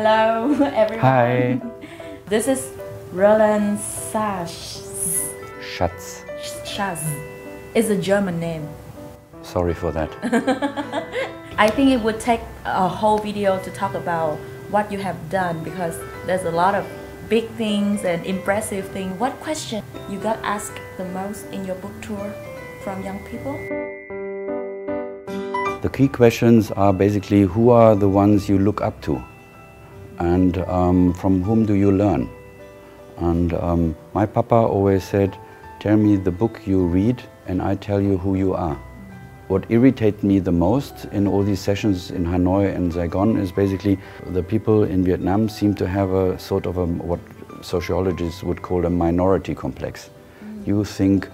Hello, everyone. Hi. This is Roland Schatz. Schatz. It's a German name. Sorry for that. I think it would take a whole video to talk about what you have done because there's a lot of big things and impressive things. What question you got asked the most in your book tour from young people? The key questions are basically who are the ones you look up to and from whom do you learn? And my papa always said, tell me the book you read and I tell you who you are. What irritated me the most in all these sessions in Hanoi and Saigon is basically the people in Vietnam seem to have a sort of what sociologists would call a minority complex. You think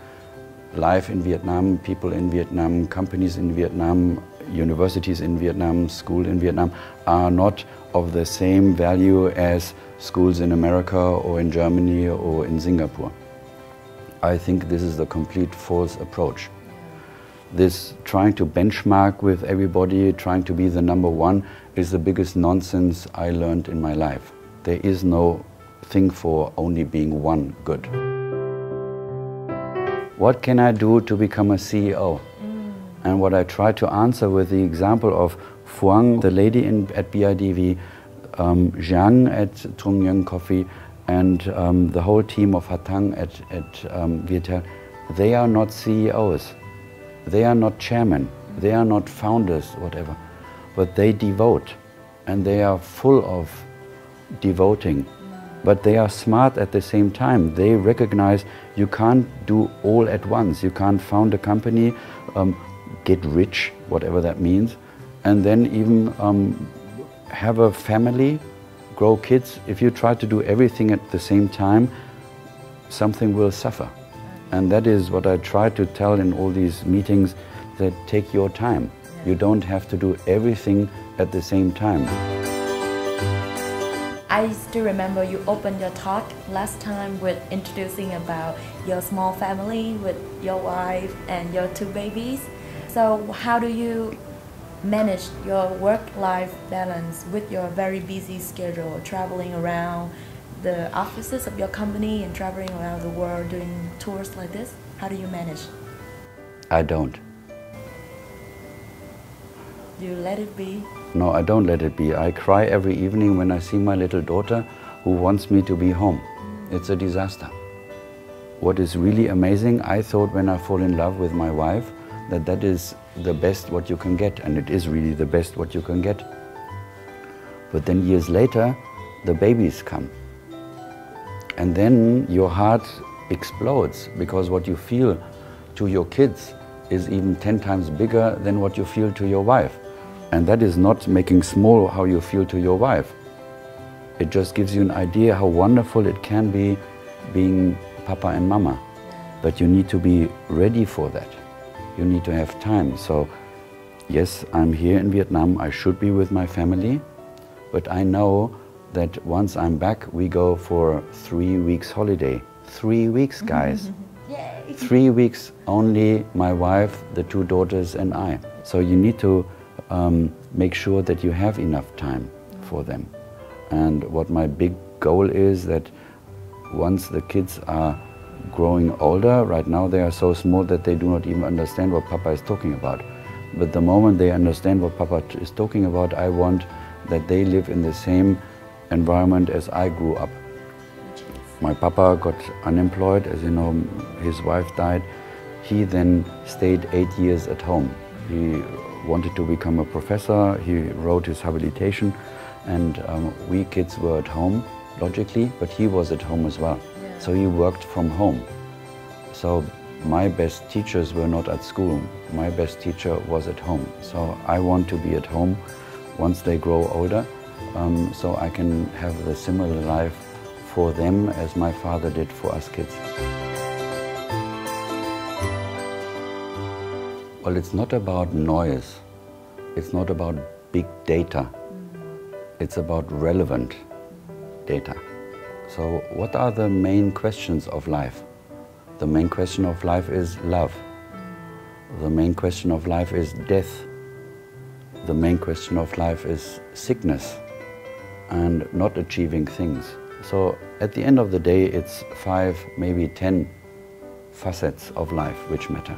life in Vietnam, people in Vietnam, companies in Vietnam, universities in Vietnam, school in Vietnam are not of the same value as schools in America or in Germany or in Singapore. I think this is the complete false approach. This trying to benchmark with everybody, trying to be the number one is the biggest nonsense I learned in my life. There is no thing for only being one good. What can I do to become a CEO? And what I try to answer with the example of Phuong, the lady at BIDV, Jiang at Trung Nguyen Coffee, and the whole team of Hatang at Viettel, they are not CEOs. They are not chairmen, they are not founders, whatever, but they devote and they are full of devoting. But they are smart at the same time. They recognize you can't do all at once. You can't found a company, get rich, whatever that means, and then even have a family, grow kids. If you try to do everything at the same time, something will suffer. And that is what I try to tell in all these meetings, that take your time. You don't have to do everything at the same time. I still remember you opened your talk last time with introducing about your small family with your wife and your 2 babies. So how do you manage your work-life balance with your very busy schedule, traveling around the offices of your company and traveling around the world doing tours like this? How do you manage? I don't. You let it be? No, I don't let it be. I cry every evening when I see my little daughter who wants me to be home. It's a disaster. What is really amazing, I thought when I fall in love with my wife that that is the best what you can get, and it is really the best what you can get. But then years later, the babies come. And then your heart explodes because what you feel to your kids is even 10 times bigger than what you feel to your wife. And that is not making small how you feel to your wife. It just gives you an idea how wonderful it can be being papa and mama. But you need to be ready for that. You need to have time. So yes, I'm here in Vietnam, I should be with my family, but I know that once I'm back, we go for 3 weeks holiday. 3 weeks, guys. Yay. 3 weeks, only my wife, the 2 daughters and I. So you need to make sure that you have enough time for them. And what my big goal is that once the kids are growing older, right now they are so small that they do not even understand what Papa is talking about. But the moment they understand what Papa is talking about, I want that they live in the same environment as I grew up. My papa got unemployed, as you know, his wife died. He then stayed 8 years at home. He wanted to become a professor, he wrote his habilitation, and we kids were at home, logically, but he was at home as well. Yeah. So he worked from home. So my best teachers were not at school, my best teacher was at home. So I want to be at home once they grow older, so I can have the similar life for them as my father did for us kids. Well, it's not about noise, it's not about big data, it's about relevant data. So what are the main questions of life? The main question of life is love. The main question of life is death. The main question of life is sickness. and not achieving things. So at the end of the day, it's 5, maybe 10 facets of life which matter.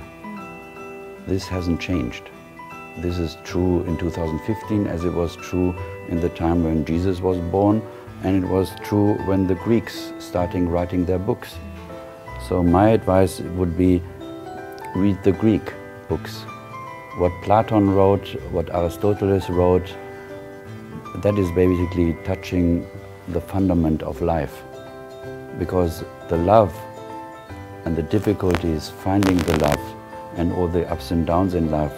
This hasn't changed. This is true in 2015 as it was true in the time when Jesus was born, and it was true when the Greeks starting writing their books. So my advice would be read the Greek books. What Platon wrote, what Aristotle wrote, that is basically touching the fundament of life. Because the love and the difficulties finding the love and all the ups and downs in love,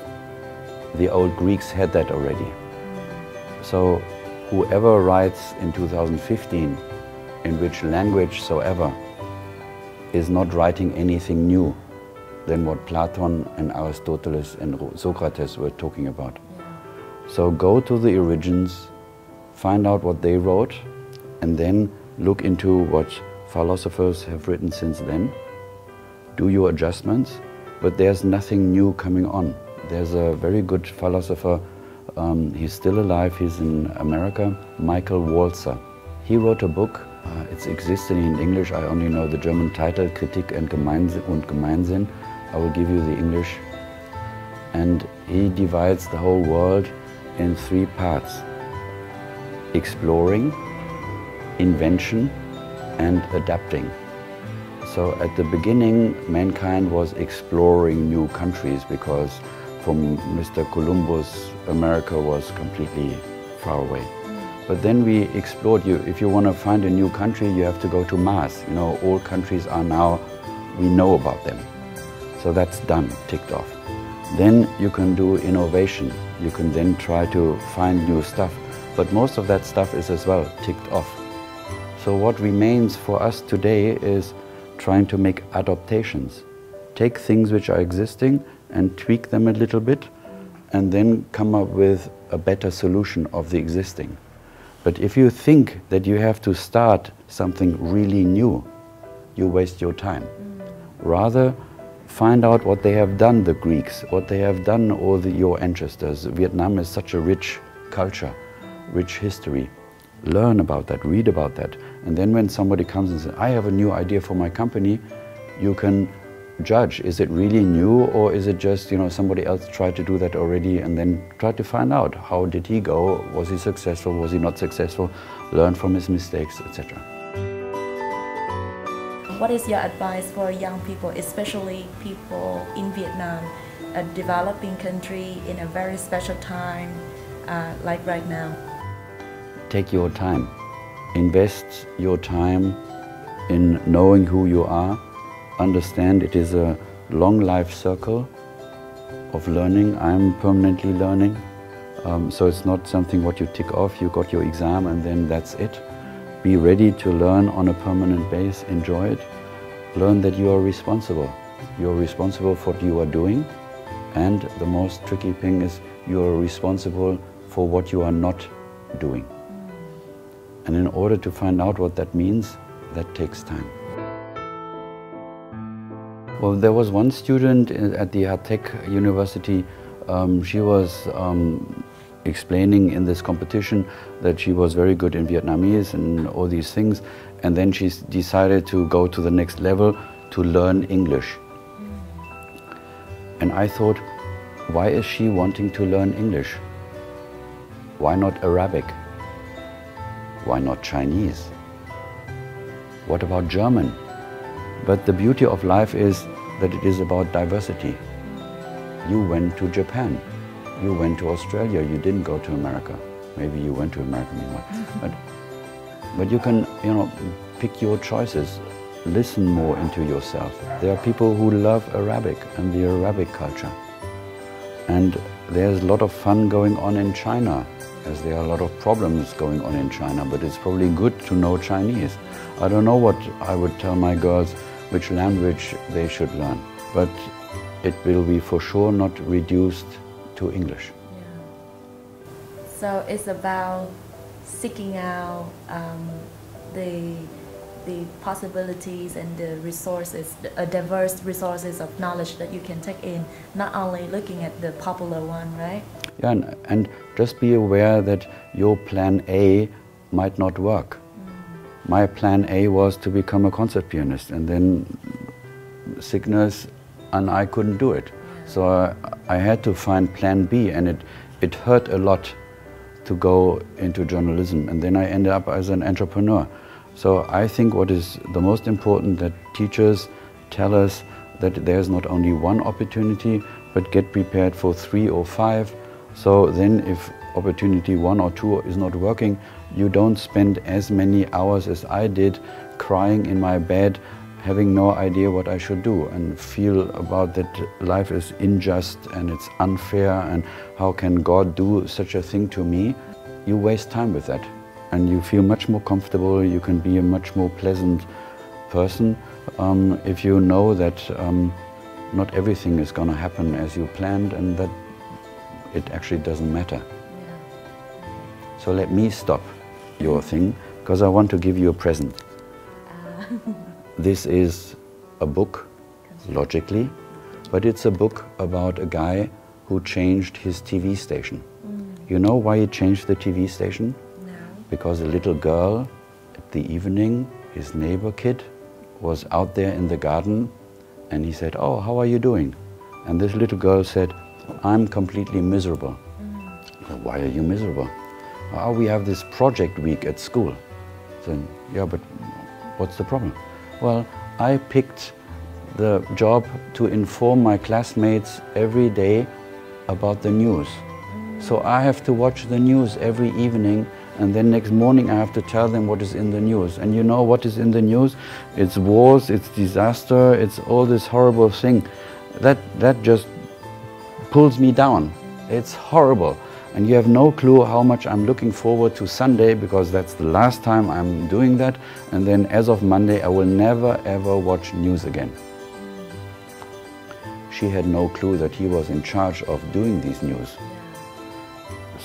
the old Greeks had that already. So whoever writes in 2015, in which language soever, is not writing anything new than what Platon and Aristotle and Socrates were talking about. So go to the origins, find out what they wrote, and then look into what philosophers have written since then. Do your adjustments, but there's nothing new coming on. There's a very good philosopher, he's still alive, he's in America, Michael Walzer. He wrote a book, it's existed in English, I only know the German title, Kritik und Gemeinsinn. I will give you the English. And he divides the whole world in 3 parts: exploring, invention, and adapting. So at the beginning, mankind was exploring new countries because from Mr. Columbus, America was completely far away. But then we explored. If you want to find a new country, you have to go to Mars. You know, all countries are now, we know about them. So that's done, ticked off. Then you can do innovation. You can then try to find new stuff. But most of that stuff is as well ticked off. So what remains for us today is trying to make adaptations. Take things which are existing and tweak them a little bit, and then come up with a better solution of the existing. But if you think that you have to start something really new, you waste your time. Rather, find out what they have done, the Greeks, what they have done, all your ancestors. Vietnam is such a rich culture, rich history. Learn about that, read about that. And then when somebody comes and says, I have a new idea for my company, you can judge, is it really new, or is it just, you know, somebody else tried to do that already, and then try to find out, how did he go, was he successful, was he not successful, learn from his mistakes, etc. What is your advice for young people, especially people in Vietnam, a developing country in a very special time like right now? Take your time. Invest your time in knowing who you are. Understand it is a long life circle of learning. I'm permanently learning. So it's not something what you tick off, you got your exam and then that's it. Be ready to learn on a permanent base, enjoy it. Learn that you are responsible. You are responsible for what you are doing, and the most tricky thing is you are responsible for what you are not doing. And in order to find out what that means, that takes time. Well, there was one student at the Tech University, she was explaining in this competition that she was very good in Vietnamese and all these things, and then she decided to go to the next level to learn English. And I thought, why is she wanting to learn English? Why not Arabic? Why not Chinese? What about German? But the beauty of life is that it is about diversity. You went to Japan, you went to Australia, you didn't go to America. Maybe you went to America meanwhile. But you can, you know, pick your choices, listen more into yourself. There are people who love Arabic and the Arabic culture. And there's a lot of fun going on in China, as there are a lot of problems going on in China, but it's probably good to know Chinese. I don't know what I would tell my girls which language they should learn, but it will be for sure not reduced to English. Yeah. So it's about seeking out the possibilities and the resources, diverse resources of knowledge that you can take in, not only looking at the popular one, right? Yeah, and just be aware that your plan A might not work. My plan A was to become a concert pianist, and then sickness, and I couldn't do it. So I had to find plan B, and it hurt a lot to go into journalism, and then I ended up as an entrepreneur. So I think what is the most important, that teachers tell us that there's not only one opportunity, but get prepared for 3 or 5. So then if opportunity 1 or 2 is not working, you don't spend as many hours as I did crying in my bed, having no idea what I should do, and feel about that life is unjust and it's unfair and how can God do such a thing to me. You waste time with that, and you feel much more comfortable, you can be a much more pleasant person if you know that not everything is going to happen as you planned, and that it actually doesn't matter. So let me stop your thing, because I want to give you a present. This is a book, logically, but it's a book about a guy who changed his TV station. You know why he changed the TV station? No. Because a little girl at the evening, his neighbor kid, was out there in the garden, and he said, "Oh, how are you doing?" And this little girl said, "I'm completely miserable." "Why are you miserable?" "Oh, we have this project week at school." Then, "Yeah, but what's the problem?" "Well, I picked the job to inform my classmates every day about the news. So I have to watch the news every evening, and then next morning I have to tell them what is in the news. And you know what is in the news? It's wars, it's disaster, it's all this horrible thing. That just pulls me down. It's horrible. And you have no clue how much I'm looking forward to Sunday, because that's the last time I'm doing that. And then as of Monday, I will never ever watch news again." She had no clue that he was in charge of doing these news.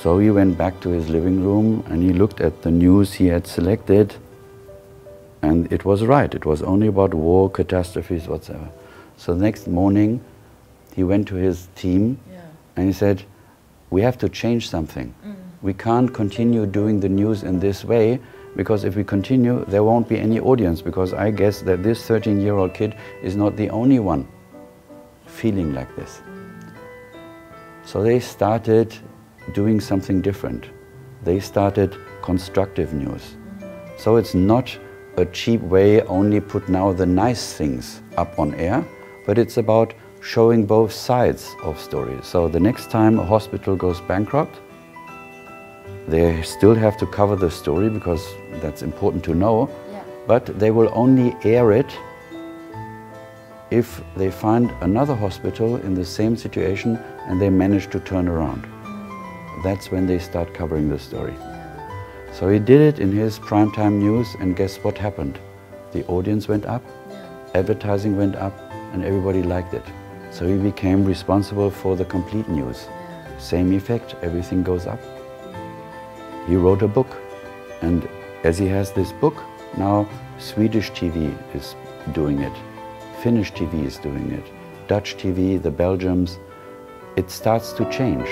So he went back to his living room and he looked at the news he had selected, and it was right. It was only about war, catastrophes, whatsoever. So the next morning he went to his team and he said, "We have to change something. We can't continue doing the news in this way, because if we continue, there won't be any audience, because I guess that this 13-year-old kid is not the only one feeling like this." So they started doing something different. They started constructive news. So it's not a cheap way, only put now the nice things up on air, but it's about showing both sides of stories. So the next time a hospital goes bankrupt, they still have to cover the story, because that's important to know, but they will only air it if they find another hospital in the same situation and they manage to turn around. That's when they start covering the story. So he did it in his primetime news, and guess what happened? The audience went up, advertising went up, and everybody liked it. So he became responsible for the complete news. Same effect, everything goes up. He wrote a book, and as he has this book, now Swedish TV is doing it, Finnish TV is doing it, Dutch TV, the Belgians. It starts to change.